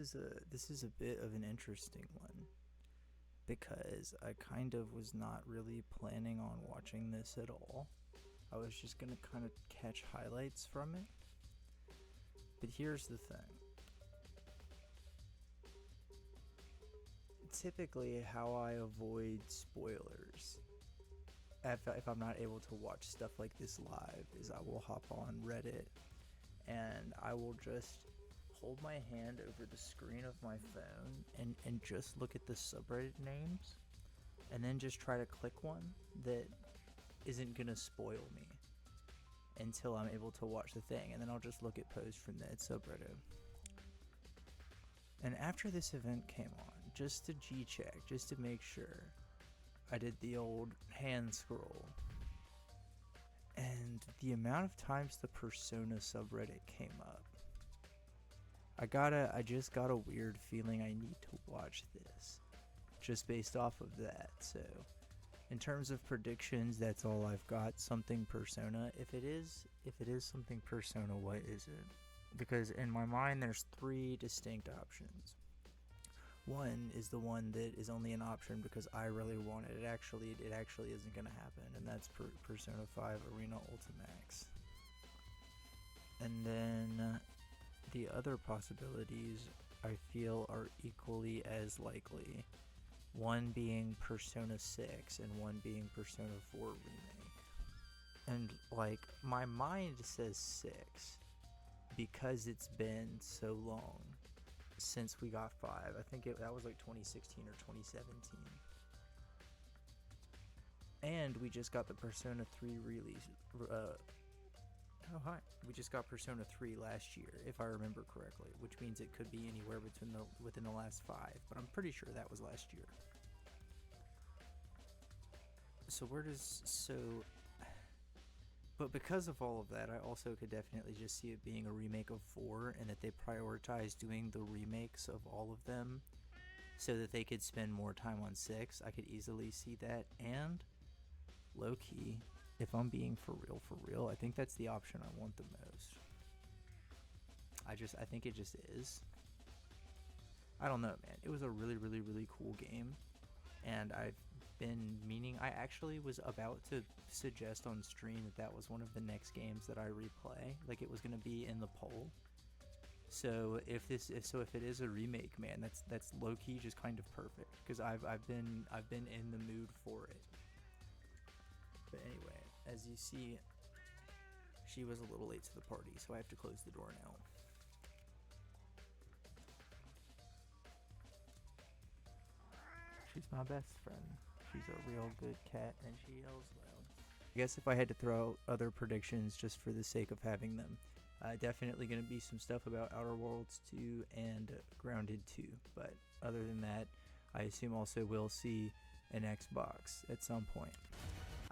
This is a bit of an interesting one because I kind of was not really planning on watching this at all. I was just gonna kind of catch highlights from it. But here's the thing. Typically, how I avoid spoilers if I'm not able to watch stuff like this live is I will hop on Reddit and I will just hold my hand over the screen of my phone and just look at the subreddit names and then just try to click one that isn't gonna spoil me until I'm able to watch the thing, and then I'll just look at posts from that subreddit. And after this event came on, just to G-check, just to make sure, I did the old hand scroll. And the amount of times the Persona subreddit came up, I just got a weird feeling I need to watch this, just based off of that. So, in terms of predictions, that's all I've got. Something Persona. If it is something Persona, what is it? Because in my mind, there's three distinct options. One is the one that is only an option because I really want it. It actually isn't going to happen, and that's Persona 5 Arena Ultimax. And then the other possibilities I feel are equally as likely. One being Persona 6 and one being Persona 4 Remake. And like, my mind says 6 because it's been so long since we got 5. I think that was like 2016 or 2017. And we just got the Persona 3 release. We just got Persona 3 last year, if I remember correctly, which means it could be anywhere within the last 5, but I'm pretty sure that was last year. But because of all of that, I also could definitely just see it being a remake of 4, and that they prioritize doing the remakes of all of them so that they could spend more time on 6. I could easily see that, and low-key, if I'm being for real, I think that's the option I want the most. I think it just is. I don't know, man. It was a really, really, really cool game, and I've been meaning. I actually was about to suggest on stream that was one of the next games that I replay. Like, it was gonna be in the poll. So if it is a remake, man, that's low key just kind of perfect because I've been in the mood for it. But anyway, as you see, she was a little late to the party, so I have to close the door now. She's my best friend. She's a real good cat, and she yells loud. I guess if I had to throw out other predictions just for the sake of having them, definitely going to be some stuff about Outer Worlds 2 and Grounded 2. But other than that, I assume also we'll see an Xbox at some point.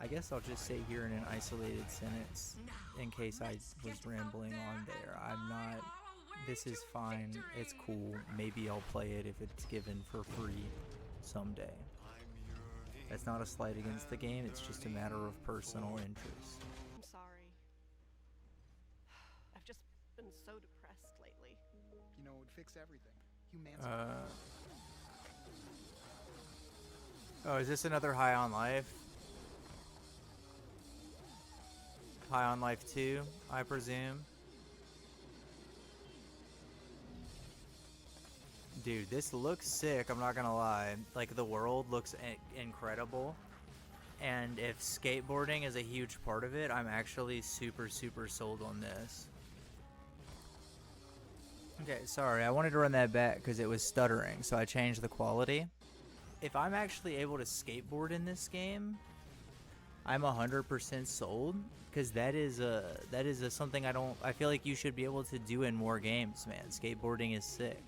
I guess I'll just say here in an isolated sentence, in case I was rambling on there, I'm not. This is fine. It's cool. Maybe I'll play it if it's given for free someday. That's not a slight against the game, it's just a matter of personal interest. I'm sorry. I've just been so depressed lately. You know, it would fix everything. Humanity. Oh, is this another High on Life? High on Life 2, I presume. Dude, this looks sick, I'm not gonna lie. Like, the world looks incredible. And if skateboarding is a huge part of it, I'm actually super, super sold on this. Okay, sorry, I wanted to run that back because it was stuttering, so I changed the quality. If I'm actually able to skateboard in this game, I'm 100% sold, because that is something I feel like you should be able to do in more games, man. Skateboarding is sick.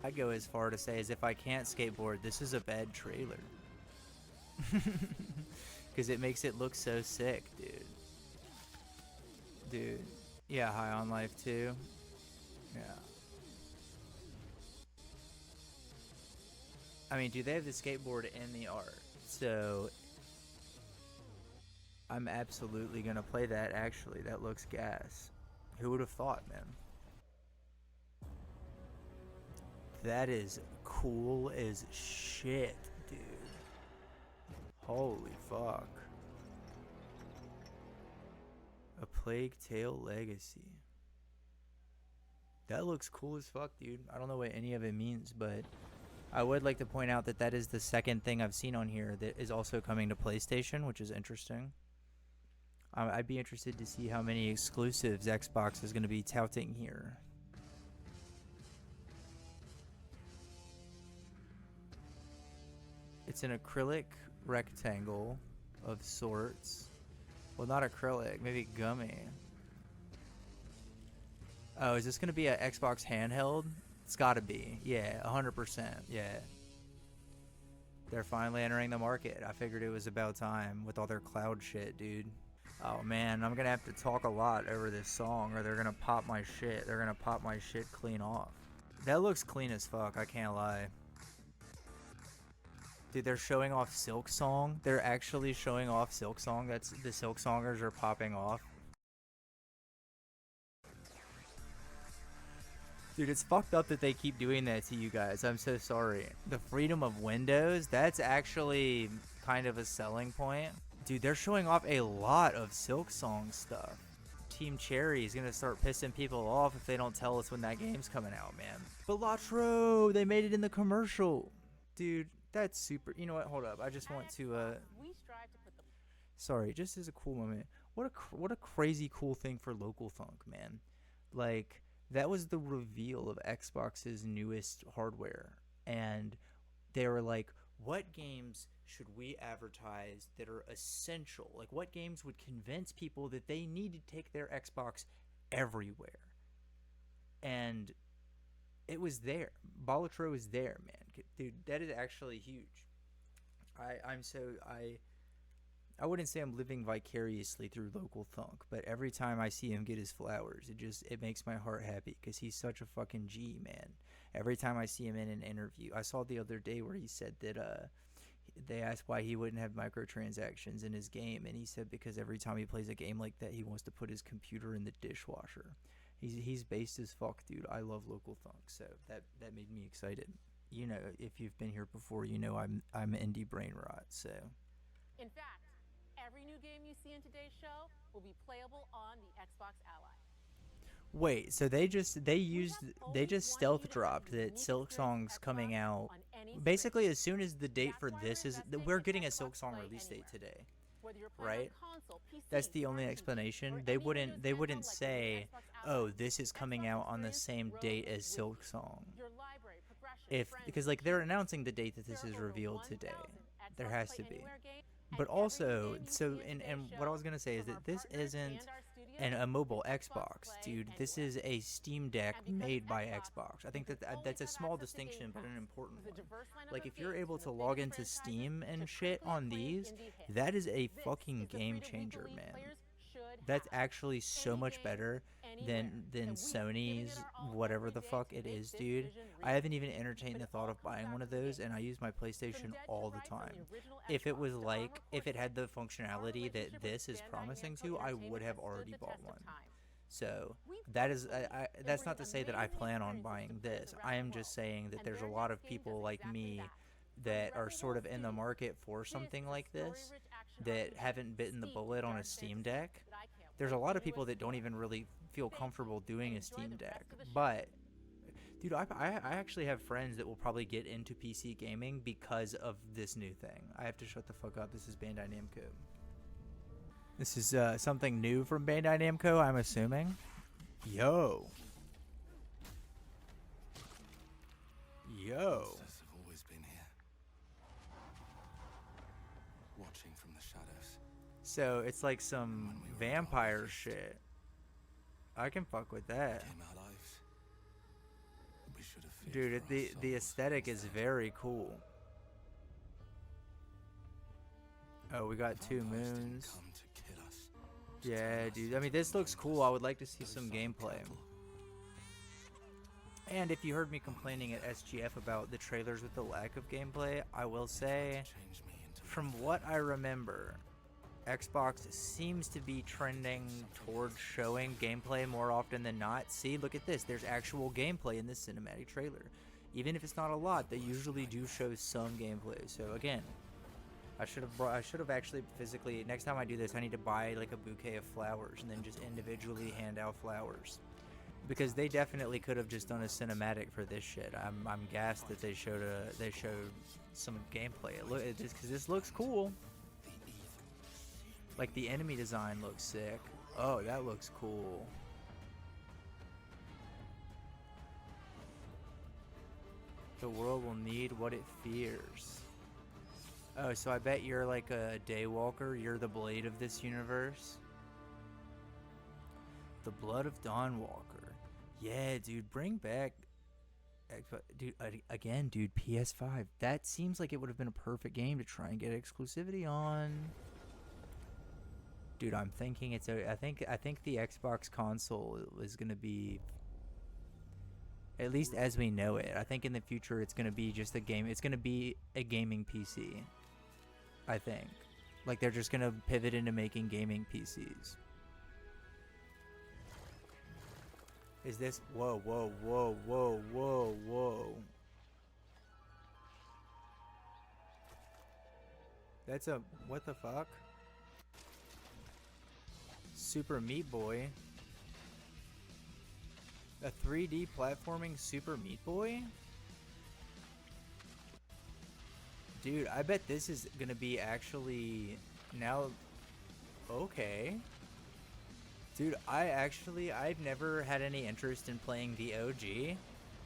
I'd go as far to say as if I can't skateboard, this is a bad trailer. Because it makes it look so sick, dude. Dude. Yeah, High on Life 2. Yeah. I mean, dude, they have the skateboard in the art. So I'm absolutely going to play that, actually. That looks gas. Who would have thought, man? That is cool as shit, dude. Holy fuck. A Plague Tale Legacy. That looks cool as fuck, dude. I don't know what any of it means, but I would like to point out that that is the second thing I've seen on here that is also coming to PlayStation, which is interesting. I'd be interested to see how many exclusives Xbox is going to be touting here. It's an acrylic rectangle of sorts. Well, not acrylic, maybe gummy. Oh, is this going to be an Xbox handheld? It's got to be. Yeah, 100%. Yeah. They're finally entering the market. I figured it was about time with all their cloud shit, dude. Oh, man, I'm going to have to talk a lot over this song or they're going to pop my shit. They're going to pop my shit clean off. That looks clean as fuck, I can't lie. Dude, they're showing off Silk Song. They're actually showing off Silk Song. That's the Silk Songers are popping off. Dude, it's fucked up that they keep doing that to you guys. I'm so sorry. The freedom of Windows, that's actually kind of a selling point. Dude, they're showing off a lot of Silk Song stuff. Team Cherry is going to start pissing people off if they don't tell us when that game's coming out, man. Balatro, they made it in the commercial. Dude, that's super. You know what? Hold up. I just want to, sorry, just as a cool moment. What a crazy cool thing for Local Thunk, man. Like, that was the reveal of Xbox's newest hardware. And they were like, what games should we advertise that are essential? Like, what games would convince people that they need to take their Xbox everywhere? And it was there. Balatro is there, man. Dude, that is actually huge. I wouldn't say I'm living vicariously through Local Thunk, but every time I see him get his flowers, it makes my heart happy because he's such a fucking G, man. Every time I see him in an interview, I saw the other day where he said that they asked why he wouldn't have microtransactions in his game, and he said because every time he plays a game like that, he wants to put his computer in the dishwasher. He's based as fuck, dude. I love Local Thunk, so that made me excited. You know, if you've been here before, you know I'm indie brain rot, so. In fact, every new game you see in today's show will be playable on the Xbox Ally. Wait, so they just stealth dropped that Silk Song's coming out. Basically, as soon as the date for this is, we're getting a Silk Song release date today, right? That's the only explanation. They wouldn't say, oh, this is coming out on the same date as Silk Song. Because like they're announcing the date that this is revealed today. There has to be. But also, so, and what I was going to say is that this isn't a mobile Xbox, dude. This is a Steam Deck made by Xbox. I think that's a small distinction, but an important one. Like, if you're able to log into Steam and shit on these, that is a fucking game changer, man. That's actually so much better than Sony's whatever the fuck it is, dude. I haven't even entertained the thought of buying one of those, and I use my PlayStation all the time. If it had the functionality that this is promising to, I would have already bought one. So that's not to say that I plan on buying this. I am just saying that there's a lot of people like me that are sort of in the market for something like this that haven't bitten the bullet on a Steam Deck. There's a lot of people that don't even really feel comfortable doing a Steam Deck. But, dude, I actually have friends that will probably get into PC gaming because of this new thing. I have to shut the fuck up. This is Bandai Namco. This is something new from Bandai Namco, I'm assuming. Yo. Always been here, watching from the shadows. So it's like some vampire shit. I can fuck with that. Dude, the aesthetic is very cool. Oh, we got two moons. Yeah, dude. I mean, this looks cool. I would like to see some gameplay. And if you heard me complaining at SGF about the trailers with the lack of gameplay, I will say, from what I remember, Xbox seems to be trending towards showing gameplay more often than not. See, look at this. There's actual gameplay in this cinematic trailer. Even if it's not a lot, they usually do show some gameplay. So again, I should have actually physically, next time I do this, I need to buy like a bouquet of flowers and then just individually hand out flowers. Because they definitely could have just done a cinematic for this shit. I'm gassed that they showed some gameplay. Because this looks cool. Like the enemy design looks sick. Oh, that looks cool. The world will need what it fears. Oh, so I bet you're like a Daywalker. You're the Blade of this universe. The Blood of Dawnwalker. Yeah, dude, bring back... Dude, again, dude, PS5. That seems like it would have been a perfect game to try and get exclusivity on. Dude, I'm thinking it's a... I think the Xbox console is going to be... At least as we know it. I think in the future it's going to be just a game. It's going to be a gaming PC. I think. Like, they're just going to pivot into making gaming PCs. Is this... Whoa, whoa, whoa, whoa, whoa, whoa. That's a... What the fuck? Super Meat Boy. A 3D platforming Super Meat Boy? Dude, I bet this is gonna be actually... Now... Okay. Dude, I've never had any interest in playing the OG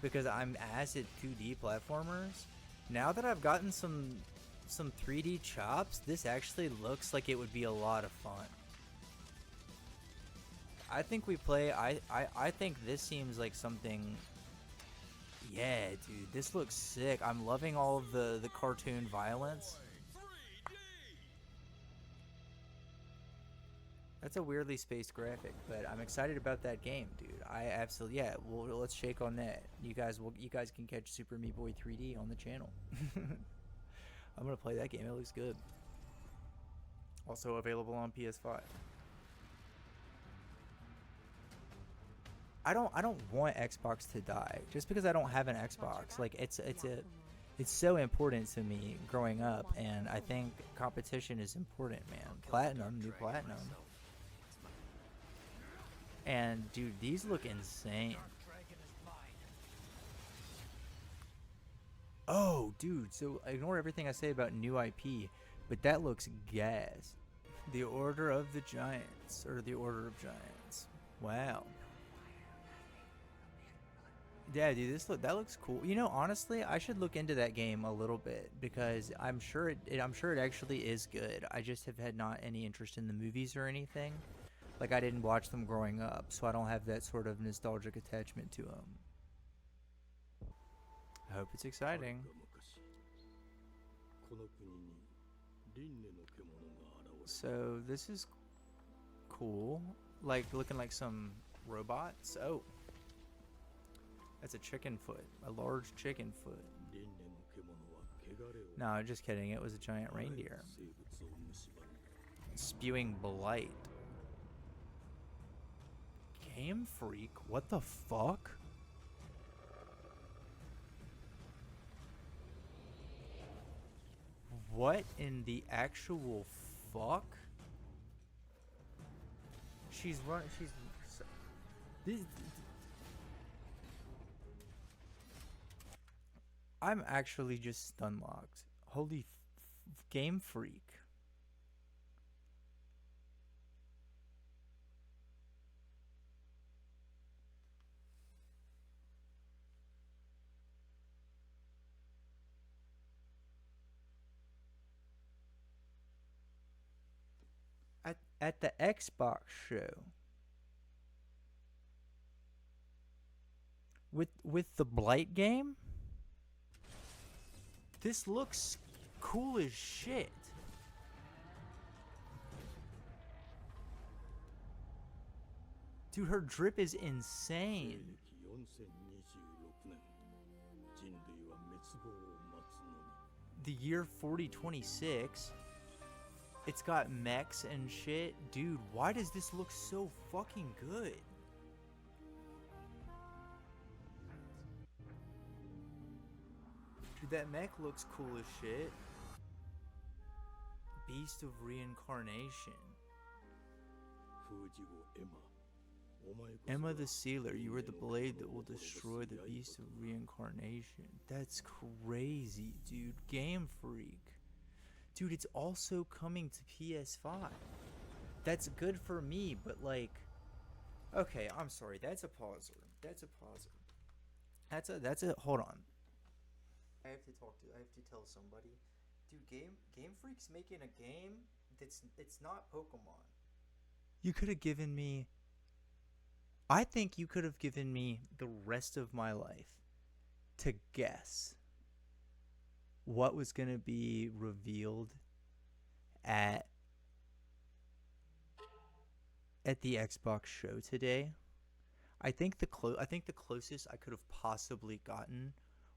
because I'm ass at 2D platformers. Now that I've gotten some 3D chops, this actually looks like it would be a lot of fun. I think we play... I think this seems like something... Yeah, dude, this looks sick. I'm loving all of the cartoon violence. That's a weirdly spaced graphic, but I'm excited about that game, dude. I absolutely... Yeah, well, let's shake on that. You guys can catch Super Meat Boy 3D on the channel. I'm gonna play that game. It looks good. Also available on PS5. I don't want Xbox to die just because I don't have an Xbox. Like it's so important to me growing up, and I think competition is important, man. New platinum. And dude, these look insane. Oh, dude, so ignore everything I say about new IP, but that looks gas. The Order of the Giants, or the Order of Giants. Wow. Yeah, dude, that looks cool. You know, honestly, I should look into that game a little bit because I'm sure it actually is good. I just have had not any interest in the movies or anything. Like, I didn't watch them growing up, so I don't have that sort of nostalgic attachment to them. I hope it's exciting. So this is cool. Like, looking like some robots. Oh. That's a chicken foot. A large chicken foot. No, just kidding. It was a giant reindeer. Spewing blight. Game Freak? What the fuck? What in the actual fuck? She's running. This. I'm actually just stunlocked. Holy Game Freak. At the Xbox show. With the Blight game? This looks cool as shit. Dude, her drip is insane. The year 4026. It's got mechs and shit. Dude, why does this look so fucking good? Dude, that mech looks cool as shit. Beast of Reincarnation. Emma the Sealer, you are the blade that will destroy the Beast of Reincarnation. That's crazy, dude. Game Freak. Dude, it's also coming to PS5. That's good for me, but like... Okay, I'm sorry. That's a pauser. That's a pauser. That's a... Hold on. I have to tell somebody. Dude, Game Freak's making a game it's not Pokemon. You could have given me... I think you could have given me the rest of my life to guess what was going to be revealed at the Xbox show today. I think the closest I could have possibly gotten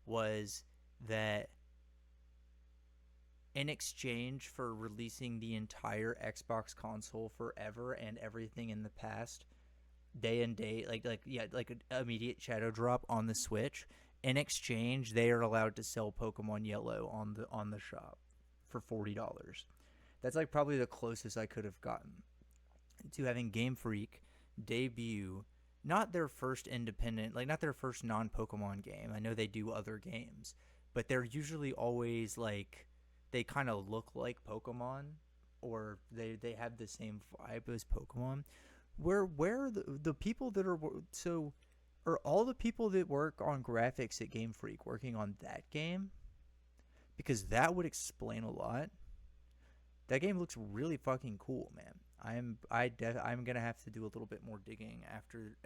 was that in exchange for releasing the entire Xbox console forever and everything in the past, day and date, like an immediate shadow drop on the Switch. In exchange, they are allowed to sell Pokemon Yellow on the shop for $40. That's like probably the closest I could have gotten to having Game Freak debut, not their first independent, like not their first non-Pokemon game. I know they do other games, but they're usually always like, they kind of look like Pokemon, or they have the same vibe as Pokemon. Where are the people that are... So, are all the people that work on graphics at Game Freak working on that game? Because that would explain a lot. That game looks really fucking cool, man. I'm gonna have to do a little bit more digging after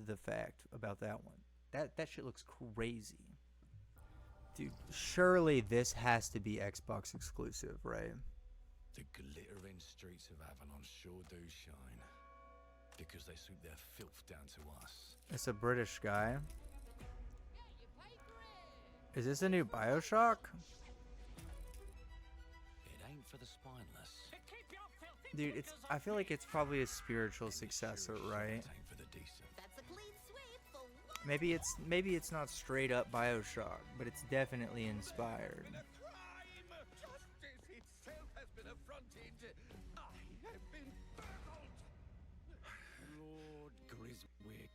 the fact about that one. That shit looks crazy. Dude, surely this has to be Xbox exclusive, right? The glittering streets of Avalon sure do shine. Because they suit their filth down to us. It's a British guy. Is this a new BioShock? It ain't for the spineless. Dude, I feel like it's probably a spiritual successor, right? It ain't for the decent. That's a clean sweep for one. Maybe it's not straight up BioShock, but it's definitely inspired. Justice itself has been affronted. I have been baffled. Lord Griswick.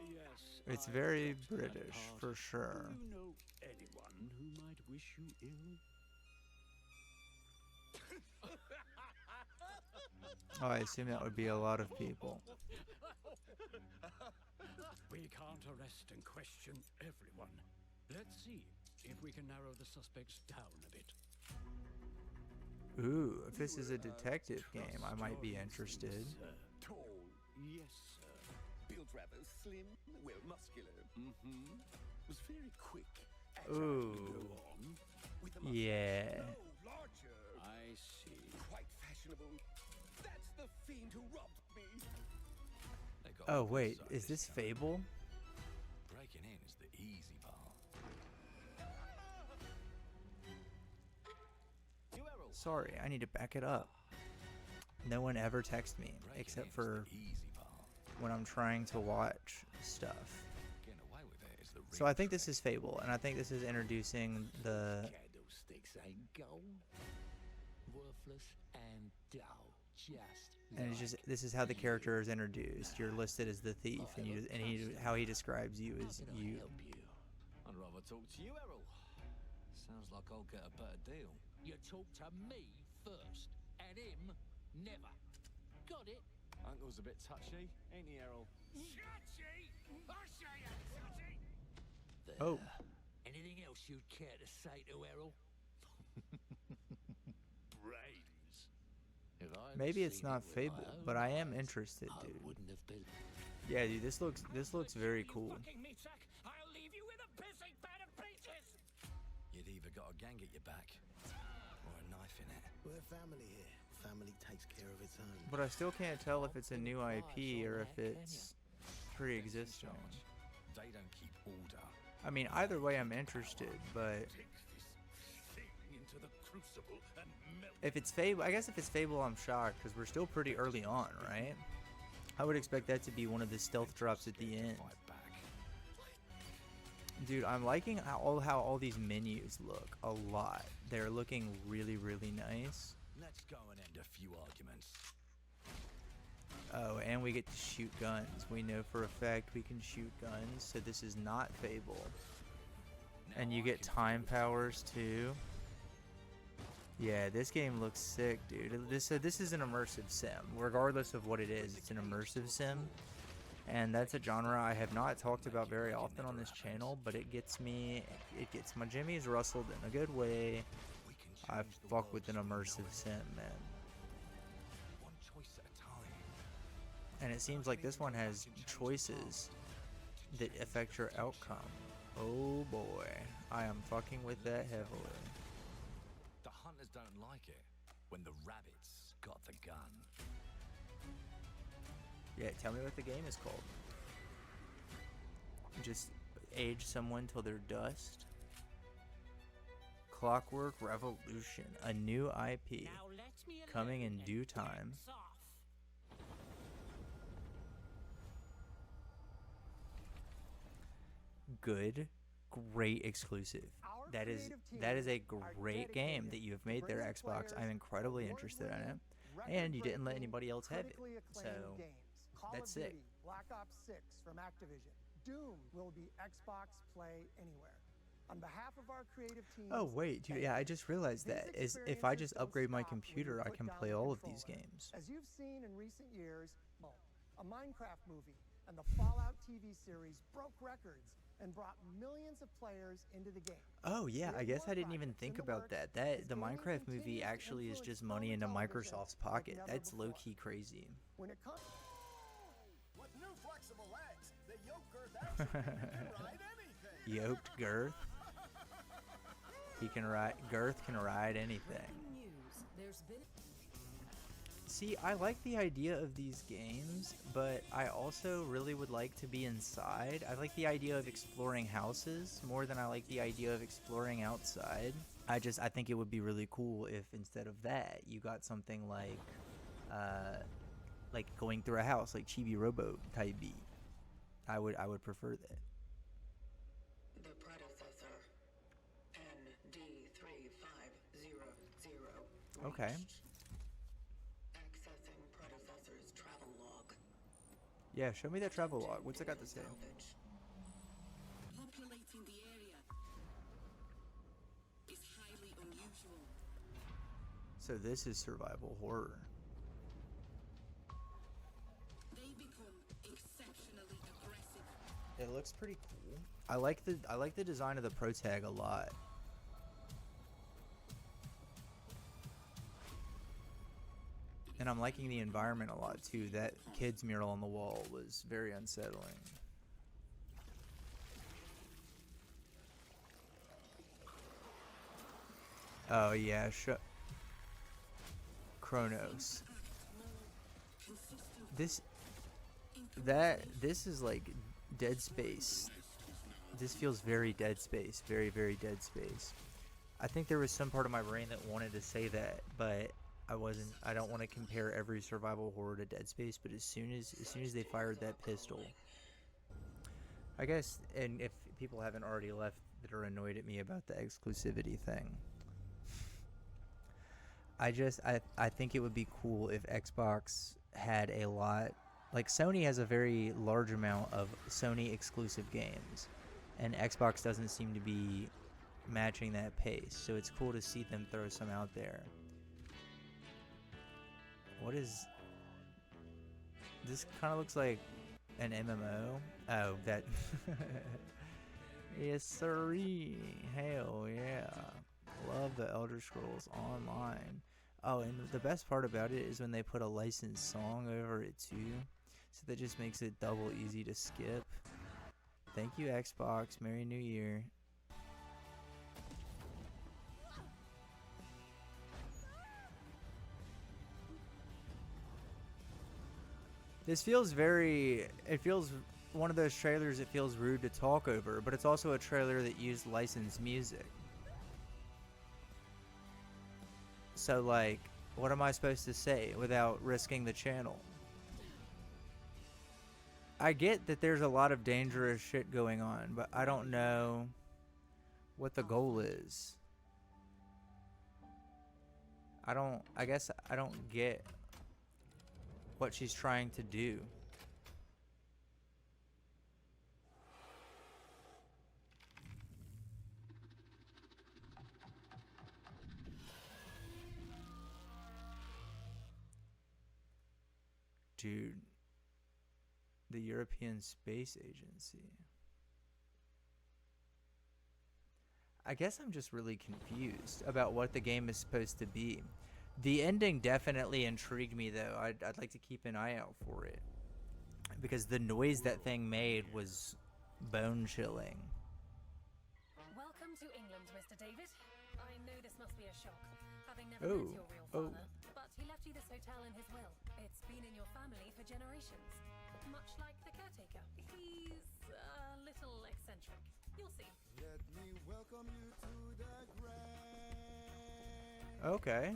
Yes. It's I very accept that British, part. for sure. Do you know anyone who might wish you ill? Oh, I assume that would be a lot of people. We can't arrest and question everyone. Let's see if we can narrow the suspects down a bit. Ooh, if this is a detective game, I might be interested. Tall, yes, sir. Built rather slim, well muscular. Mm-hmm. Was very quick. Agile. Ooh. Go on. With a Yeah. no larger. I see. Quite fashionable. That's the fiend who robbed me. They got Oh, a good wait, side is this guy. Fable? Breaking in is the easy part. Sorry, I need to back it up. No one ever texts me, Breaking except in is for the easy part. when I'm trying to watch stuff. Getting away with it is the So I think this is Fable, and I think this is introducing the... Candlesticks ain't gold. Worthless and dull. Just And it's just, this is how the character is introduced. You're listed as the thief, and how he describes you is you. I'd rather talk to you, Errol. Sounds like I'll get a better deal. You talk to me first, and him never. Got it? Uncle's a bit touchy, ain't he, Errol? Touchy? I say touchy. Oh. Anything else you'd care to say to Errol? brains. If I'd Maybe it's seen not it with my Fable, own but I am eyes, interested, I dude. wouldn't have been. Yeah, dude, this looks very cool. Fucking me sack. I'll leave you with a pissing bed of pieces. You'd either got a gang at your back or a knife in it. We're family here. Family takes care of its own. But I still can't tell if it's a new IP or if it's pre-existing. They don't keep order. I mean, either way, I'm interested, but Take this thing into the crucible and melt. if it's Fable, I guess if it's Fable, I'm shocked, because we're still pretty early on, right? I would expect that to be one of the stealth drops at the end. Fight back. Dude, I'm liking how all these menus look a lot. They're looking really, really nice. Let's go and end a few arguments. Oh, and we get to shoot guns. We know for a fact we can shoot guns, so this is not Fable. Now And you I get can time feel powers too. Yeah, this game looks sick, dude. This is an immersive sim. Regardless of what it is, it's an immersive sim. And that's a genre I have not talked about very often on this channel, but it gets my jimmies rustled in a good way. we can I change the fuck world with an as we know immersive it. sim, man. One choice at a time. And it seems like this one has choices that affect your outcome. Oh boy, I am fucking with that heavily. The hunters don't like it when the rabbits got the gun. Yeah, tell me what the game is called. Just age someone till they're dust. Clockwork Revolution, a new IP, Now let me coming in alone due and time. dance off. Good, great exclusive. Our That is creative a teams are great game dedicated that you have to made there, bringing Xbox. I'm players incredibly interested in it. award-winning, And you didn't let record-breaking, anybody else have it. critically So acclaimed games. Call that's of sick. Duty, Black Ops 6 from Activision. Doom will be Xbox Play Anywhere. On behalf of our creative teams. Oh wait, dude, thank yeah, I you. just realized These that is if I just experiences don't upgrade my stop when you computer, I put can down play the all of these controller. games. As you've seen in recent years, a Minecraft movie and the Fallout TV series broke records and brought millions of players into the game. Oh yeah, I With guess more I didn't even projects think in the about works, that. this The gaming Minecraft movie continues to actually is influence just film money and into television Microsoft's like pocket. never That's before. low-key crazy. When it comes With new flexible legs, the yoke girth action can ride anything. Yoked Girth. Girth can ride anything. News. There's been See, I like the idea of these games, but I also really would like to be inside. I like the idea of exploring houses more than I like the idea of exploring outside. I think it would be really cool if instead of that, you got something like going through a house, like Chibi Robo type beat. I would prefer that. the predecessor. ND3500. Okay. Accessing predecessor's travel log. Yeah, show me that travel log. What's it got to say? Salvage. Populating the area is highly unusual. So this is survival horror. They become exceptionally aggressive. It looks pretty cool. I like the design of the pro tag a lot. And I'm liking the environment a lot too. That kid's mural on the wall was very unsettling. Oh yeah, Chronos. This is like Dead Space. This feels very Dead Space, very, very Dead Space. I think there was some part of my brain that wanted to say that, but I don't want to compare every survival horror to Dead Space, but as soon as they fired that pistol, I guess, and if people haven't already left that are annoyed at me about the exclusivity thing, I think it would be cool if Xbox had a lot, like Sony has a very large amount of Sony exclusive games, and Xbox doesn't seem to be matching that pace, so it's cool to see them throw some out there. What is this? Kind of looks like an MMO. Oh, that. Yes, sirree. Hell yeah. Love the Elder Scrolls Online. Oh, and the best part about it is when they put a licensed song over it too. So that just makes it double easy to skip. Thank you, Xbox. Merry New Year. This feels it feels one of those trailers that feels rude to talk over, but it's also a trailer that used licensed music. So like, what am I supposed to say without risking the channel? I get that there's a lot of dangerous shit going on, but I don't know what the goal is. I guess I don't get what she's trying to do. Dude, the European Space Agency. I guess I'm just really confused about what the game is supposed to be. The ending definitely intrigued me, though. I'd like to keep an eye out for it, because the noise that thing made was bone-chilling. Welcome to England, Mr. David. I know this must be a shock, having never met your real father, but he left you this hotel in his will. It's been in your family for generations, much like the caretaker. He's a little eccentric. You'll see. Let me welcome you to the Grand. Okay.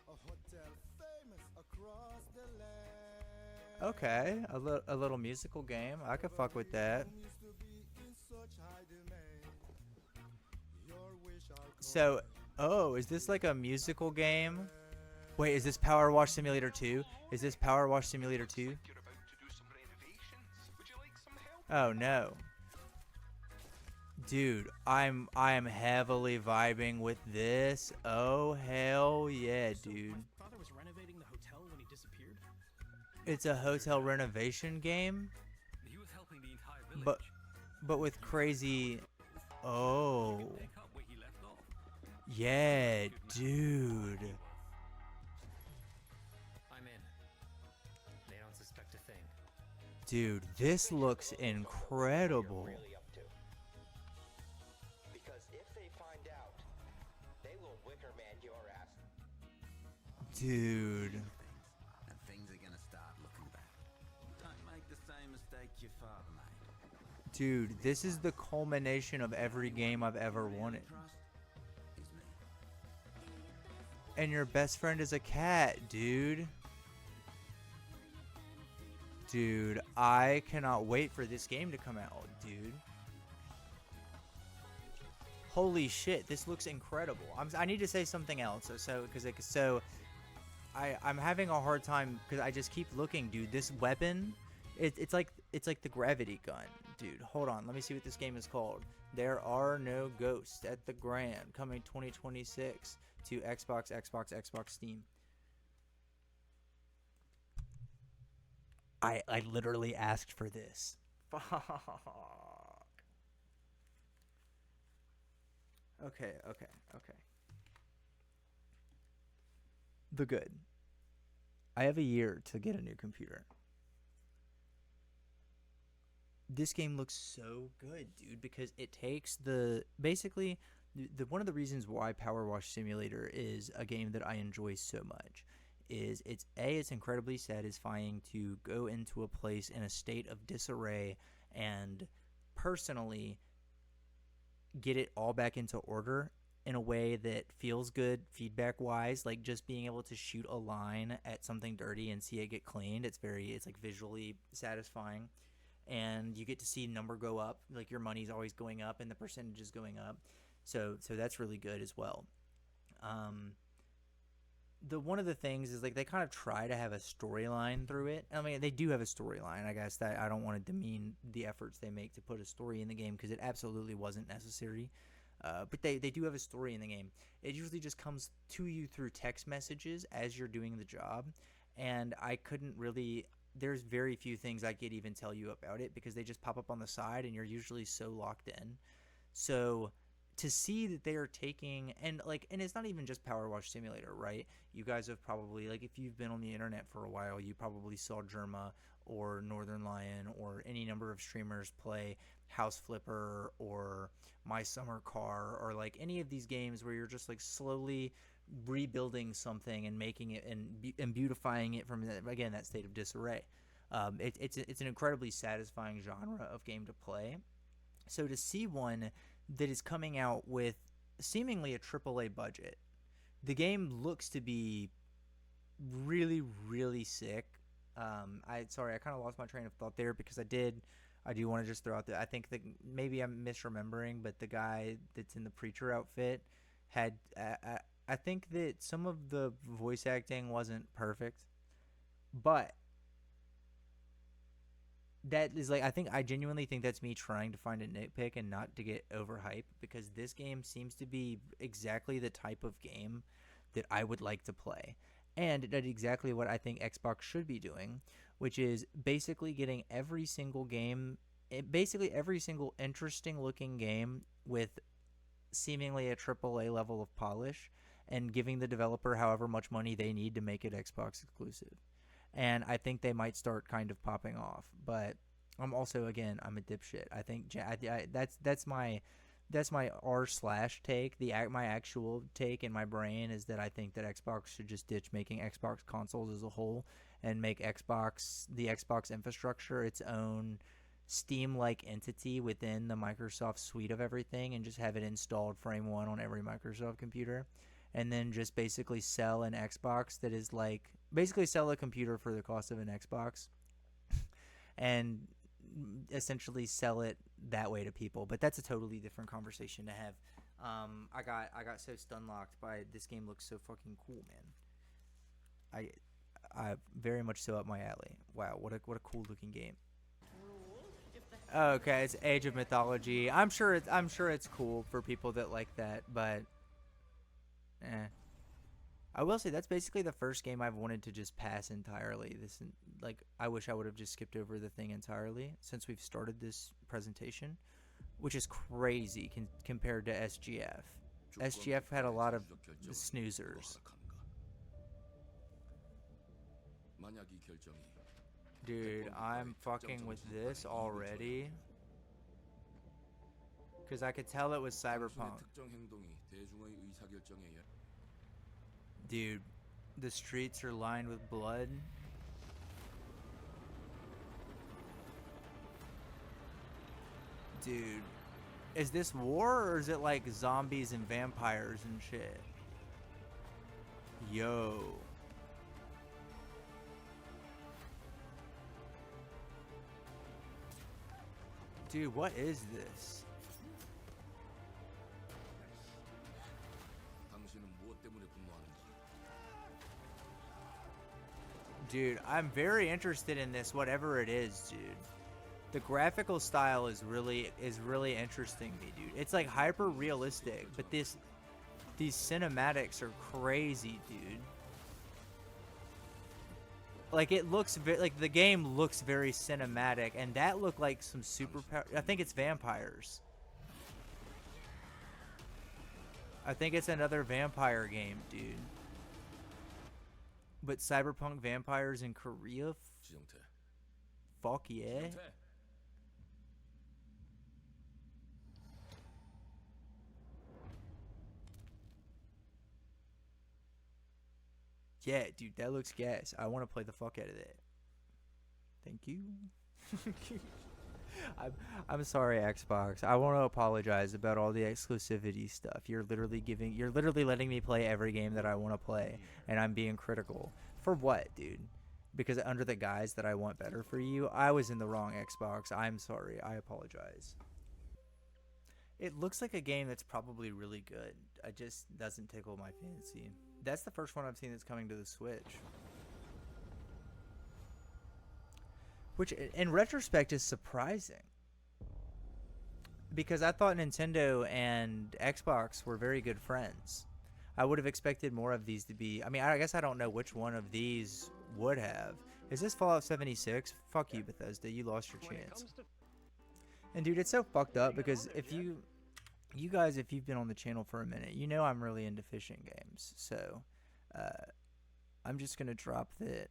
A hotel famous across the land. Okay, a little musical game. I could fuck with that. So, oh, is this like a musical game? Wait, is this Power Wash Simulator 2? Is this Power Wash Simulator 2? Oh no. Dude, I am heavily vibing with this. Oh hell yeah, dude. Father was renovating the hotel when he disappeared. It's a hotel renovation game? He was helping the entire village. But with crazy. Oh. Pick up where he left off. Yeah, dude. I'm in. They don't suspect a thing. Dude, this looks incredible. Really up to. Because if they find out, they will Wicker Man your ass. Dude. And things are gonna start looking bad. Don't make the same mistake your father made. Dude, this is the culmination of every game I've ever wanted. And your best friend is a cat, dude. Dude, I cannot wait for this game to come out, dude. Holy shit, this looks incredible. I need to say something else. I'm having a hard time because I just keep looking, dude. This weapon, it's like the gravity gun, dude. Hold on, let me see what this game is called. There Are No Ghosts at the Grand, coming 2026 to Xbox, Steam. I literally asked for this. Fuck. Okay. The good. I have a year to get a new computer. This game looks so good, dude, because it takes basically one of the reasons why Power Wash Simulator is a game that I enjoy so much is it's incredibly satisfying to go into a place in a state of disarray and personally get it all back into order in a way that feels good feedback wise, like just being able to shoot a line at something dirty and see it get cleaned. It's like visually satisfying, and you get to see number go up, like your money's always going up and the percentage is going up. So that's really good as well. One of the things is like they kind of try to have a storyline through it. I mean, they do have a storyline. I guess that I don't want to demean the efforts they make to put a story in the game because it absolutely wasn't necessary. But they do have a story in the game. It usually just comes to you through text messages as you're doing the job. And I couldn't really, there's very few things I could even tell you about it because they just pop up on the side and you're usually so locked in. So to see that they are taking, and it's not even just Power Wash Simulator, right? You guys have probably, like, if you've been on the internet for a while, you probably saw Germa or Northern Lion or any number of streamers play House Flipper or My Summer Car or like any of these games where you're just like slowly rebuilding something and making it and beautifying it from again that state of disarray. It's an incredibly satisfying genre of game to play. So to see one that is coming out with seemingly a AAA budget, the game looks to be really, really sick. I kind of lost my train of thought there because I do want to just throw out I think that maybe I'm misremembering, but the guy that's in the preacher outfit had I think that some of the voice acting wasn't perfect, but that is like, I genuinely think that's me trying to find a nitpick and not to get overhyped, because this game seems to be exactly the type of game that I would like to play. And it did exactly what I think Xbox should be doing, which is basically getting every single game, basically every single interesting looking game with seemingly a AAA level of polish, and giving the developer however much money they need to make it Xbox exclusive. And I think they might start kind of popping off. But I'm also, again, I'm a dipshit. I think that's my r/take. My actual take in my brain is that I think that Xbox should just ditch making Xbox consoles as a whole and make the Xbox infrastructure its own Steam-like entity within the Microsoft suite of everything, and just have it installed frame one on every Microsoft computer, and then just basically sell an Xbox that is like, basically sell a computer for the cost of an Xbox and essentially sell it that way to people. But that's a totally different conversation to have. I got so stunlocked by this game. Looks so fucking cool, man. I very much so up my alley. Wow, what a cool looking game. Okay, it's Age of Mythology. I'm sure it's cool for people that like that, but I will say that's basically the first game I've wanted to just pass entirely. I wish I would have just skipped over the thing entirely since we've started this presentation, which is crazy compared to SGF. SGF had a lot of snoozers. Dude, I'm fucking with this already. Because I could tell it was Cyberpunk. Dude, the streets are lined with blood. Dude, is this war, or is it like zombies and vampires and shit? Yo. Dude, what is this? Dude, I'm very interested in this, whatever it is, dude. The graphical style is really interesting to me, dude. It's like hyper realistic, but these cinematics are crazy, dude. Like, it looks like the game looks very cinematic, and that looked like some superpower. I think it's vampires. I think it's another vampire game, dude. But Cyberpunk vampires in Korea? Fuck yeah. Yeah, dude, that looks gas. I want to play the fuck out of that. Thank you. I'm sorry, Xbox. I want to apologize about all the exclusivity stuff. You're literally letting me play every game that I want to play, and I'm being critical. For what, dude? Because under the guise that I want better for you, I was in the wrong Xbox. I'm sorry. I apologize. It looks like a game that's probably really good. It just doesn't tickle my fancy. That's the first one I've seen that's coming to the Switch. Which, in retrospect, is surprising. Because I thought Nintendo and Xbox were very good friends. I would have expected more of these to be... I mean, I guess I don't know which one of these would have. Is this Fallout 76? Fuck you, Bethesda. You lost your chance. And, dude, it's so fucked up because if you... You guys, if you've been on the channel for a minute, you know I'm really into fishing games. So, I'm just going to drop that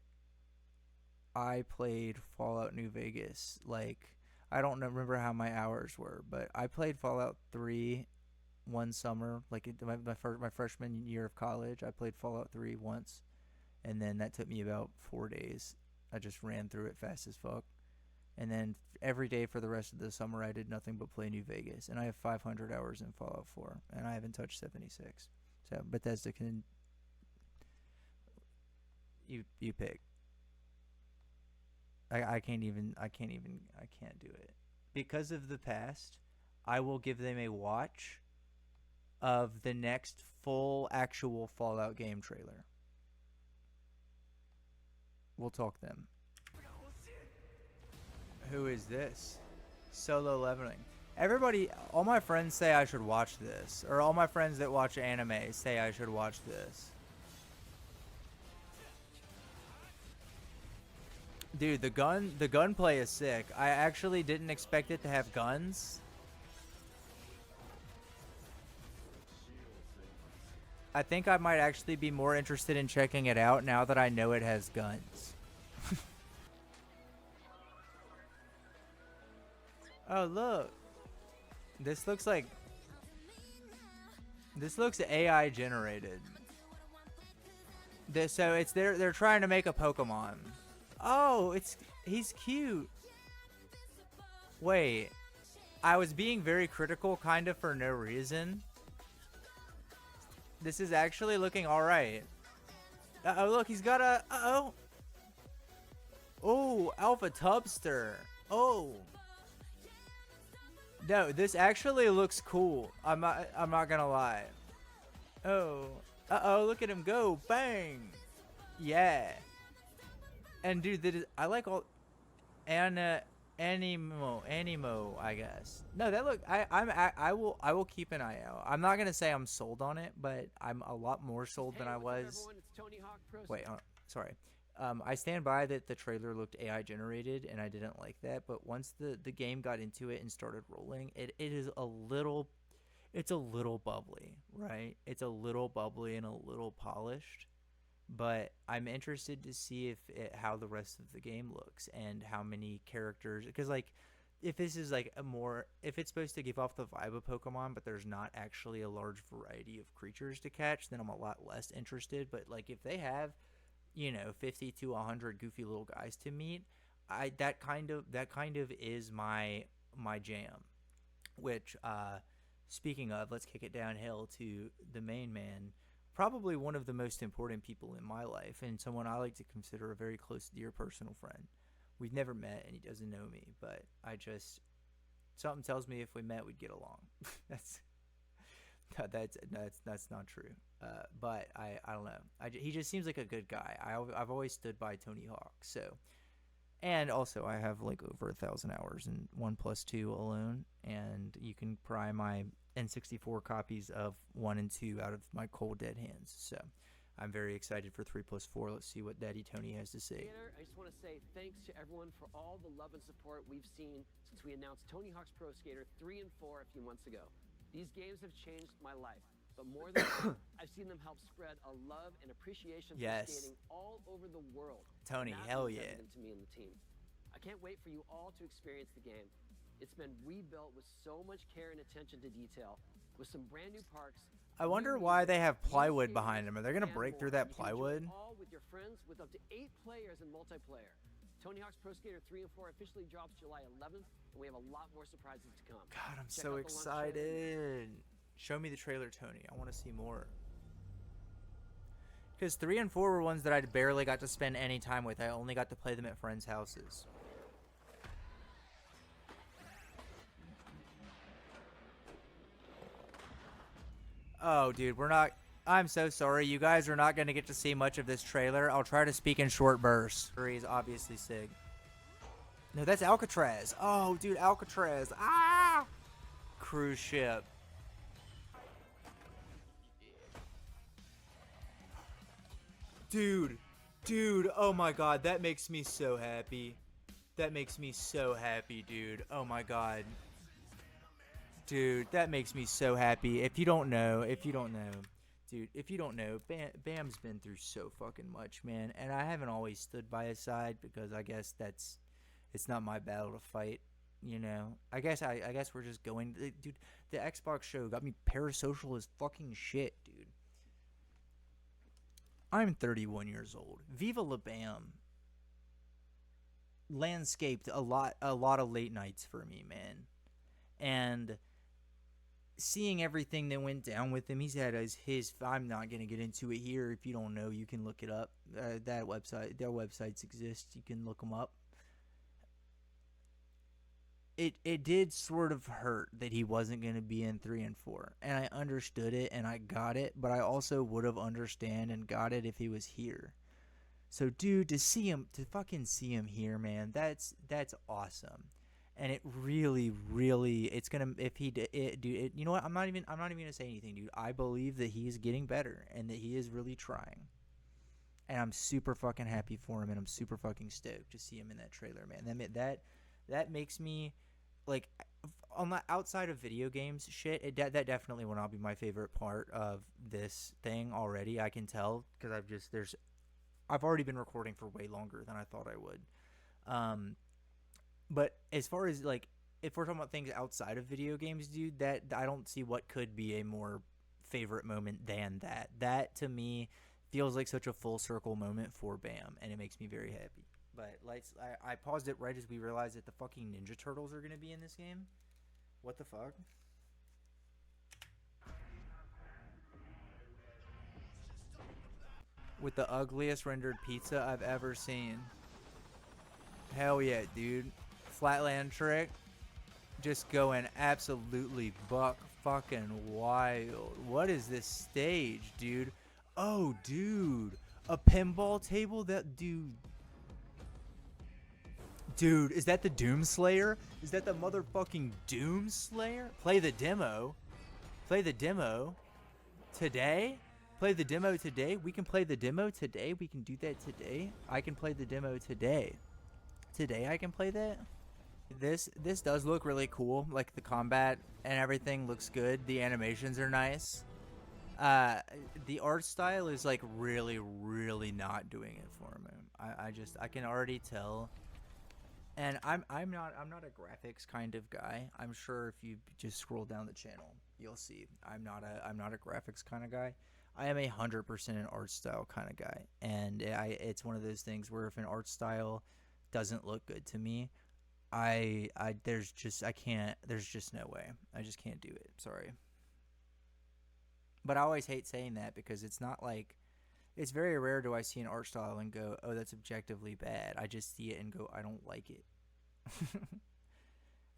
I played Fallout New Vegas. Like, I don't remember how my hours were, but I played Fallout 3 one summer. Like, my freshman year of college, I played Fallout 3 once. And then that took me about 4 days. I just ran through it fast as fuck. And then every day for the rest of the summer, I did nothing but play New Vegas. And I have 500 hours in Fallout 4. And I haven't touched 76. So, Bethesda can... You pick. I can't do it. Because of the past, I will give them a watch of the next full actual Fallout game trailer. We'll talk then. Who is this? Solo leveling. Everybody, all my friends say I should watch this, or all my friends that watch anime say I should watch this. Dude, the gunplay is sick. I actually didn't expect it to have guns. I think I might actually be more interested in checking it out now that I know it has guns. Oh, look. This looks AI generated. So it's they're trying to make a Pokemon. Oh, he's cute. Wait. I was being very critical kind of for no reason. This is actually looking alright. Uh-oh, look, he's got a... Uh-oh. Oh, Alpha Tubster. Oh. No, this actually looks cool. I'm not gonna lie. Oh. Uh-oh, look at him go. Bang. Yeah. And dude, I like all... Animo, I guess. No, that look. I will keep an eye out. I'm not gonna say I'm sold on it, but I'm a lot more sold than I was. Wait, sorry. I stand by that the trailer looked AI generated, and I didn't like that. But once the game got into it and started rolling, it's a little bubbly, right? It's a little bubbly and a little polished. But I'm interested to see how the rest of the game looks and how many characters, because like if this is like if it's supposed to give off the vibe of Pokemon but there's not actually a large variety of creatures to catch, then I'm a lot less interested. But like if they have 50 to 100 goofy little guys to meet, that kind of is my jam. Which speaking of, let's kick it downhill to the main man. Probably one of the most important people in my life, and someone I like to consider a very close, dear personal friend. We've never met, and he doesn't know me, but something tells me if we met, we'd get along. that's not true. But I don't know. He just seems like a good guy. I've always stood by Tony Hawk. So, and also I have like over 1,000 hours in 1+2 alone, and you can pry my N64 copies of 1 and 2 out of my cold dead hands. So I'm very excited for 3+4. Let's see what Daddy Tony has to say. I just want to say thanks to everyone for all the love and support we've seen since we announced Tony Hawk's Pro Skater 3 and 4 a few months ago. These games have changed my life, but more than that, I've seen them help spread a love and appreciation for skating all over the world. Tony, hell yeah. To me and the team. I can't wait for you all to experience the game. It's been rebuilt with so much care and attention to detail, with some brand new parks. I wonder why they have plywood behind them. Are they going to break through that plywood? All with your friends with up to 8 players in multiplayer. Tony Hawk's Pro Skater 3 and 4 officially drops July 11th, and we have a lot more surprises to come. God, I'm so excited. Show me the trailer, Tony. I want to see more. Because 3 and 4 were ones that I barely got to spend any time with. I only got to play them at friends' houses. Oh, dude, I'm so sorry. You guys are not going to get to see much of this trailer. I'll try to speak in short bursts. He's obviously Sig. No, that's Alcatraz. Oh, dude, Alcatraz. Ah! Cruise ship. Dude, oh my god, that makes me so happy. That makes me so happy, dude. Oh my god. Dude, that makes me so happy. If you don't know, Bam's been through so fucking much, man. And I haven't always stood by his side because I guess it's not my battle to fight, I guess we're just going. Dude, the Xbox show got me parasocial as fucking shit, dude. I'm 31 years old. Viva la Bam landscaped a lot of late nights for me, man. And seeing everything that went down with him, he's had his I'm not going to get into it here. If you don't know, you can look it up. Their websites exist. You can look them up. it did sort of hurt that he wasn't going to be in 3 and 4. And I understood it and I got it, but I also would have understand and got it if he was here. So dude, to fucking see him here, man, that's awesome. And it really, it's gonna, if he did it, dude, you know what? I'm not even gonna say anything, dude. I believe that he's getting better and that he is really trying. And I'm super fucking happy for him, and I'm super fucking stoked to see him in that trailer, man. That makes me, like, on the outside of video games shit, that definitely will not be my favorite part of this thing already. I can tell because I've already been recording for way longer than I thought I would. But as far as, like, if we're talking about things outside of video games, dude, that I don't see what could be a more favorite moment than that. That, to me, feels like such a full circle moment for BAM, and it makes me very happy. But I paused it right as we realized that the fucking Ninja Turtles are going to be in this game. What the fuck? With the ugliest rendered pizza I've ever seen. Hell yeah, dude. Flatland trick. Just going absolutely buck fucking wild. What is this stage, dude? Oh, dude. A pinball table? That dude. Dude, is that the Doomslayer? Is that the motherfucking Doomslayer? Play the demo. Play the demo. Today? Play the demo today? We can play the demo today? We can do that today? I can play the demo today. Today I can play that? This does look really cool. Like, the combat and everything looks good. The animations are nice. The art style is, like, really, really not doing it for me. I can already tell. And I'm not a graphics kind of guy. I'm sure if you just scroll down the channel, you'll see I'm not a graphics kind of guy. I am 100% an art style kind of guy. And it's one of those things where if an art style doesn't look good to me, there's just no way. I just can't do it. Sorry. But I always hate saying that because it's not like, it's very rare do I see an art style and go, oh, that's objectively bad. I just see it and go, I don't like it.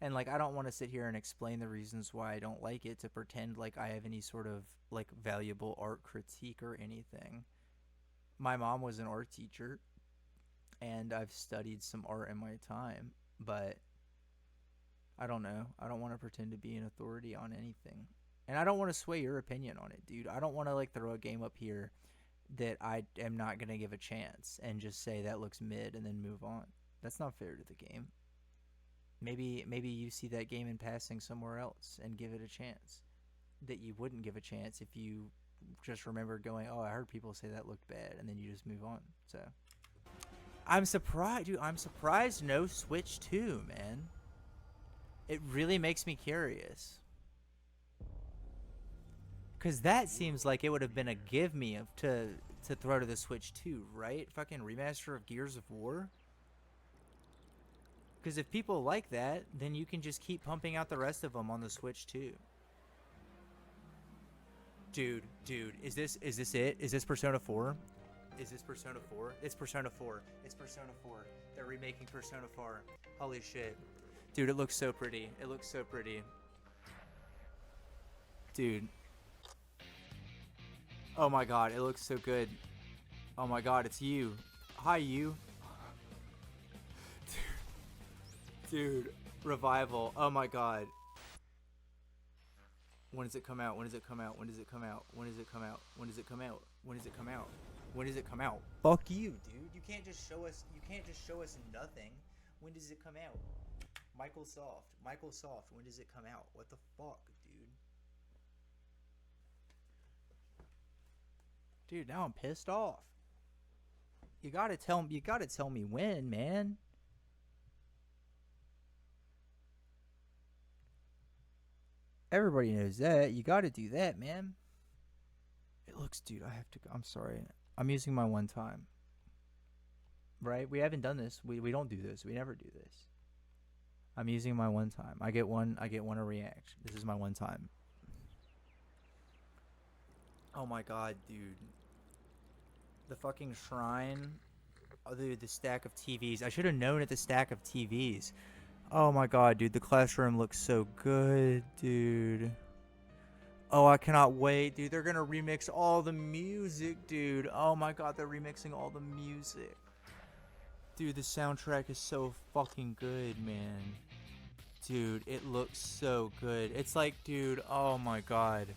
And, like, I don't want to sit here and explain the reasons why I don't like it to pretend like I have any sort of, like, valuable art critique or anything. My mom was an art teacher, and I've studied some art in my time, but I don't know. I don't want to pretend to be an authority on anything. And I don't want to sway your opinion on it, dude. I don't want to, like, throw a game up here that I am not going to give a chance and just say that looks mid and then move on. That's not fair to the game. Maybe you see that game in passing somewhere else and give it a chance that you wouldn't give a chance if you just remember going, oh, I heard people say that looked bad, and then you just move on. So I'm surprised, dude. I'm surprised no Switch 2, man. It really makes me curious. Because that seems like it would have been a give me to throw to the Switch 2, right? Fucking remaster of Gears of War? Because if people like that, then you can just keep pumping out the rest of them on the Switch 2. Dude, is this it? Is this Persona 4? Is this Persona 4? It's Persona 4. It's Persona 4. They're remaking Persona 4. Holy shit. Dude, it looks so pretty. It looks so pretty. Dude. Oh my god, it looks so good. Oh my god, it's you. Hi, you. Dude, Revival. Oh my god. When does it come out? When does it come out? When does it come out? When does it come out? When does it come out? When does it come out? When does it come out? Fuck you, dude. You can't just show us nothing. When does it come out? Michael Soft. When does it come out? What the fuck, dude? Dude, now I'm pissed off. You gotta tell me when, man. Everybody knows that. You gotta do that, man. It looks, dude, I have to go. I'm sorry. I'm using my one time. Right? We haven't done this. We don't do this. We never do this. I'm using my one time. I get one to react. This is my one time. Oh my god, dude. The fucking shrine. Oh, dude, the stack of TVs. I should have known at the stack of TVs. Oh my god, dude, the classroom looks so good, dude. Oh, I cannot wait, dude. They're gonna remix all the music, dude. Oh my god, they're remixing all the music. Dude, the soundtrack is so fucking good, man. Dude, it looks so good. It's like, dude, oh my god.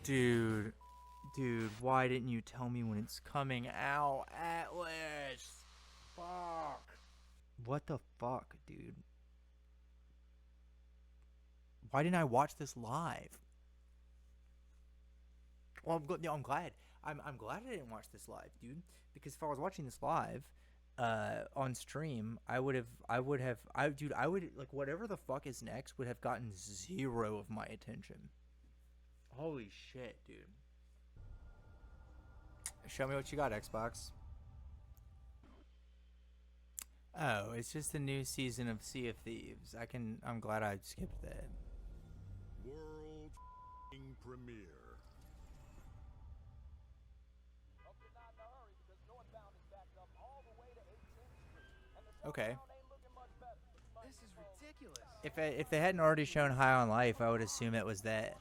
Dude, why didn't you tell me when it's coming out, Atlas? Fuck. What the fuck, dude? Why didn't I watch this live? Well, I'm glad. I'm glad I didn't watch this live, dude. Because if I was watching this live, on stream, I would like whatever the fuck is next would have gotten 0 of my attention. Holy shit, dude. Show me what you got, Xbox. Oh, it's just a new season of Sea of Thieves. I'm glad I skipped that. World premiere. Okay. This is ridiculous. If they hadn't already shown High on Life, I would assume it was that.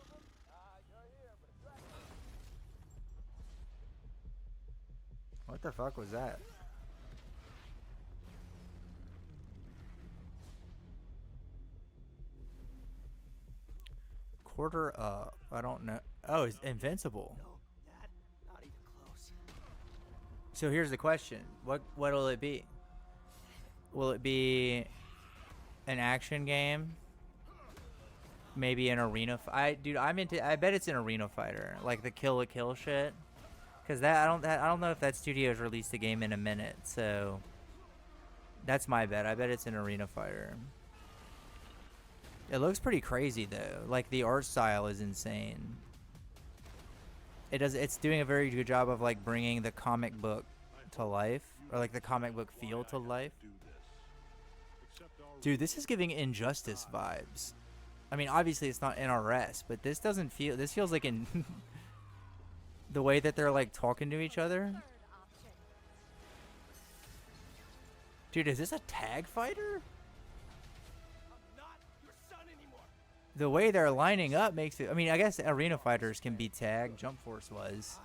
What the fuck was that? Quarter up. I don't know. Oh, it's Invincible. No, Dad, not even close. So here's the question. What'll it be? Will it be an action game? Maybe an arena I bet it's an arena fighter, like the Kill la Kill shit. Cause I don't know if that studio's released the game in a minute, so that's my bet. I bet it's an arena fighter. It looks pretty crazy though. Like the art style is insane. It's doing a very good job of like bringing the comic book to life, or like the comic book feel to life. Dude, this is giving Injustice vibes. I mean, obviously it's not NRS, but this feels like in the way that they're like talking to each other. Dude, is this a tag fighter? The way they're lining up makes it... I mean, I guess arena fighters can be tag. Jump Force was.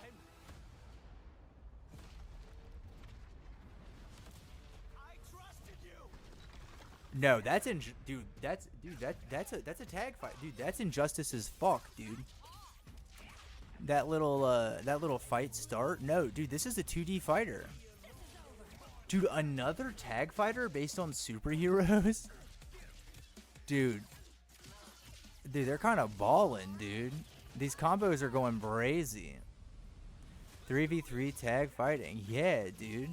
No, that's in... Dude, that's a tag fight. Dude, that's Injustice as fuck, dude. That little fight start? No, dude, this is a 2D fighter. Dude, another tag fighter based on superheroes? Dude, they're kind of balling, dude. These combos are going brazy. 3v3 tag fighting. Yeah, dude.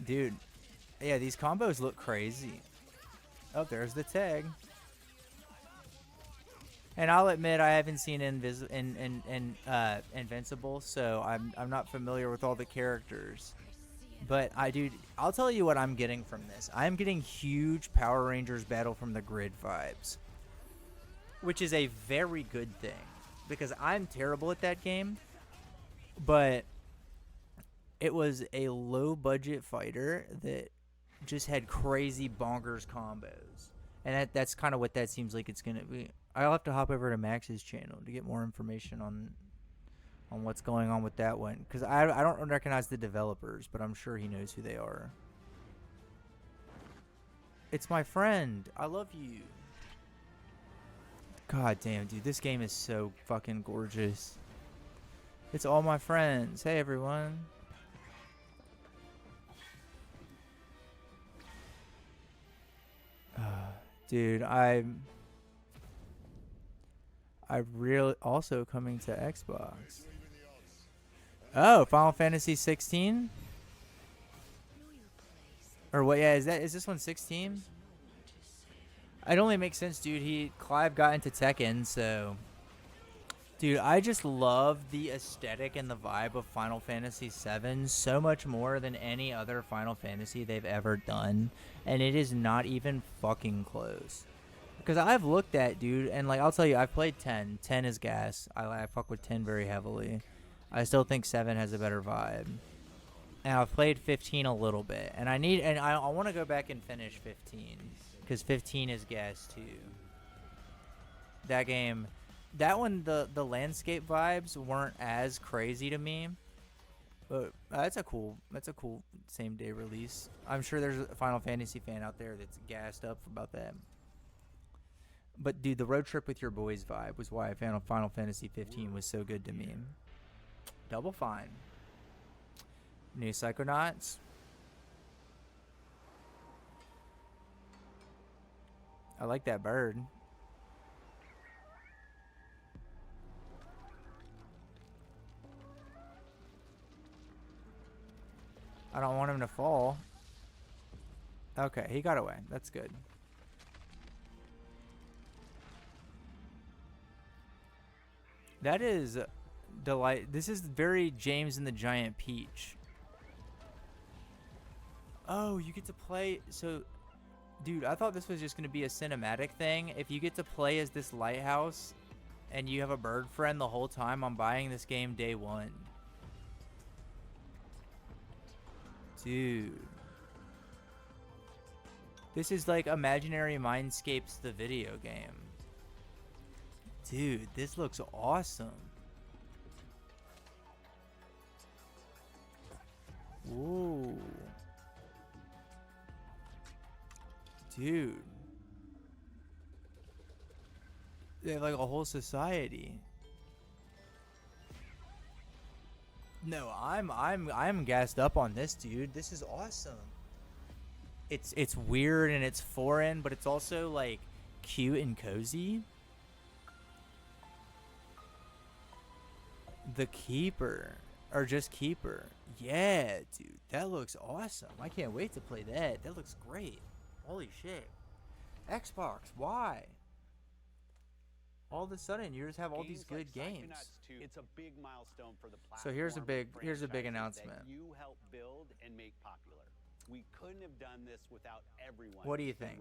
Dude. Yeah, these combos look crazy. Oh, there's the tag. And I'll admit I haven't seen Invincible, so I'm not familiar with all the characters. But I'll tell you what I'm getting from this. I'm getting huge Power Rangers Battle from the Grid vibes, which is a very good thing because I'm terrible at that game. But it was a low budget fighter that just had crazy bonkers combos, and that's kind of what that seems like it's gonna be. I'll have to hop over to Max's channel to get more information on what's going on with that one, because I don't recognize the developers, but I'm sure he knows who they are. It's my friend. I love you. God damn, dude, this game is so fucking gorgeous. It's all my friends. Hey, everyone. Dude, I'm really also coming to Xbox. Oh, Final Fantasy 16? Or what? Yeah, is this one 16? It only makes sense, dude. Clive got into Tekken, so dude, I just love the aesthetic and the vibe of Final Fantasy 7 so much more than any other Final Fantasy they've ever done, and it is not even fucking close. Because I've looked at, dude, and like I'll tell you, I've played 10. 10 is gas. I fuck with 10 very heavily. I still think 7 has a better vibe. and I've played 15 a little bit, and I want to go back and finish 15 because 15 is gas too. That game, that one, the landscape vibes weren't as crazy to me, but that's a cool same day release. I'm sure there's a Final Fantasy fan out there that's gassed up about that. But dude, the road trip with your boys vibe was why I found Final Fantasy 15 was so good to me. Double Fine. New Psychonauts. I like that bird. I don't want him to fall. Okay, he got away. That's good. That is delight. This is very James and the Giant Peach. Oh, you get to play. So, dude, I thought this was just going to be a cinematic thing. If you get to play as this lighthouse and you have a bird friend the whole time, I'm buying this game day one. Dude. This is like Imaginary Mindscapes, the video game. Dude, this looks awesome. Ooh. Dude. They have like a whole society. No, I'm gassed up on this, dude. This is awesome. It's weird and it's foreign, but it's also like cute and cozy. The Keeper, or just Keeper. Yeah, dude, that looks awesome. I can't wait to play that. That looks great. Holy shit. Xbox, why? All of a sudden, you just have all these good games. It's a big milestone for the platform. So here's a big announcement. That you helped build and make popular. We couldn't have done this without everyone. What do you think?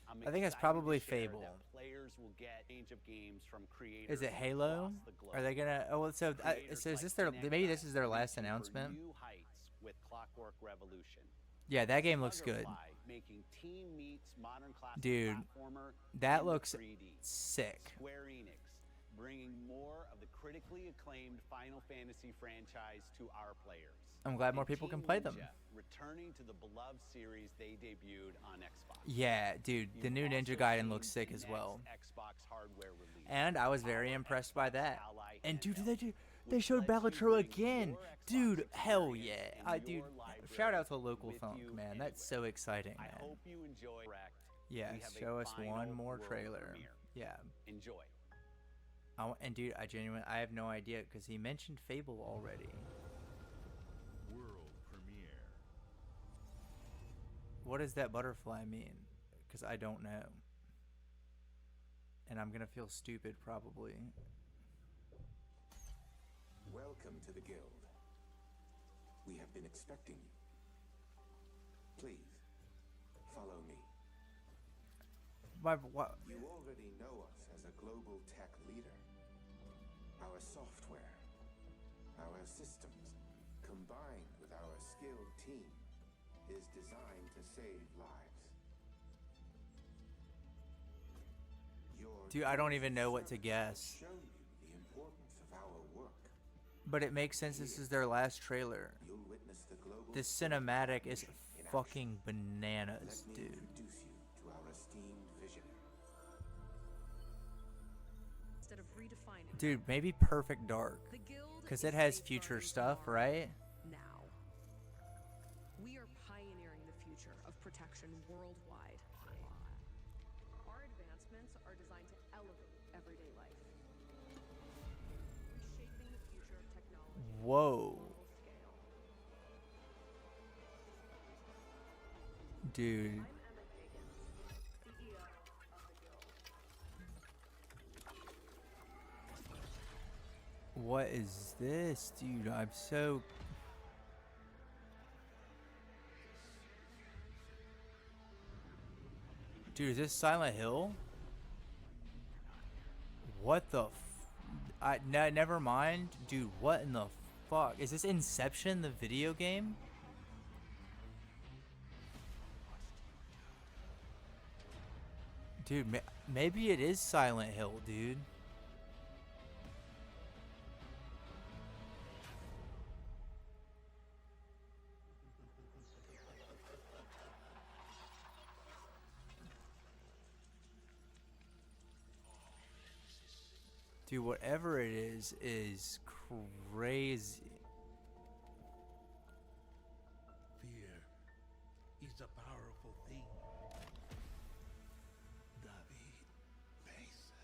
I'm I think it's excited probably to share Fable. that players will get a range of games from creators. Is it Halo? across the globe. Are they gonna? Oh, well, so is this their? Maybe this is their last announcement. New heights with Clockwork Revolution. Yeah, that game looks good. Making Team Meets modern classic Dude, platformer that in looks 3D. sick. Square Enix bringing more of the critically acclaimed Final Fantasy franchise to our players. I'm glad more And people can Team play them. Ninja returning to the beloved series they debuted on Xbox. Yeah, dude, the new Ninja Gaiden looks sick as well. Xbox hardware release. And I was very impressed by that. And dude, they showed Balatro again. Dude, hell yeah. Dude, shout out to Local Funk, man. That's so exciting, man. I hope you enjoy. Yeah, We have a show us one final more world trailer. premiere. Yeah. Enjoy. And dude, I have no idea because he mentioned Fable already. World premiere. What does that butterfly mean? Because I don't know. And I'm gonna feel stupid probably. Welcome to the Guild. We have been expecting you. Please, follow me. What? You already know us as a global tech leader. Our software, our systems, combined with our skilled team, is designed to save lives. Dude, I don't even know what to guess. Show you the importance of our work. But it makes sense this is their last trailer. You'll witness the global This cinematic is fucking bananas, Let me dude. introduce you to our esteemed visionary. Instead of redefining Dude, maybe Perfect Dark. The Guild Because is it has safeguarding future stuff, right? now. We are pioneering the future of protection worldwide. Our advancements are designed to elevate everyday life. Reshaping the future of technology. Whoa. Dude. What is this, dude? I'm so... Dude, is this Silent Hill? What the never mind. Dude, what in the fuck? Is this Inception, the video game? Dude, maybe it is Silent Hill, dude. Dude, whatever it is crazy. Fear is a powerful thing. David Mason.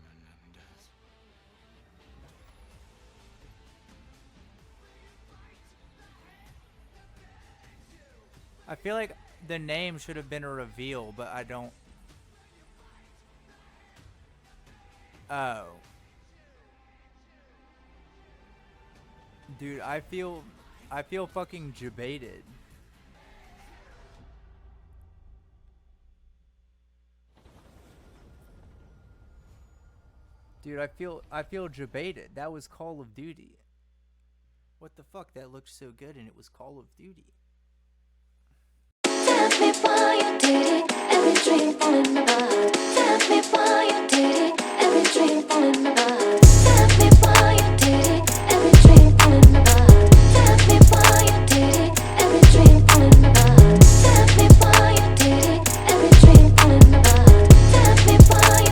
Menendez. I feel like the name should have been a reveal, but I don't. Oh. Dude, I feel fucking debated. Dude, I feel debated. That was Call of Duty. What the fuck? That looked so good and it was Call of Duty.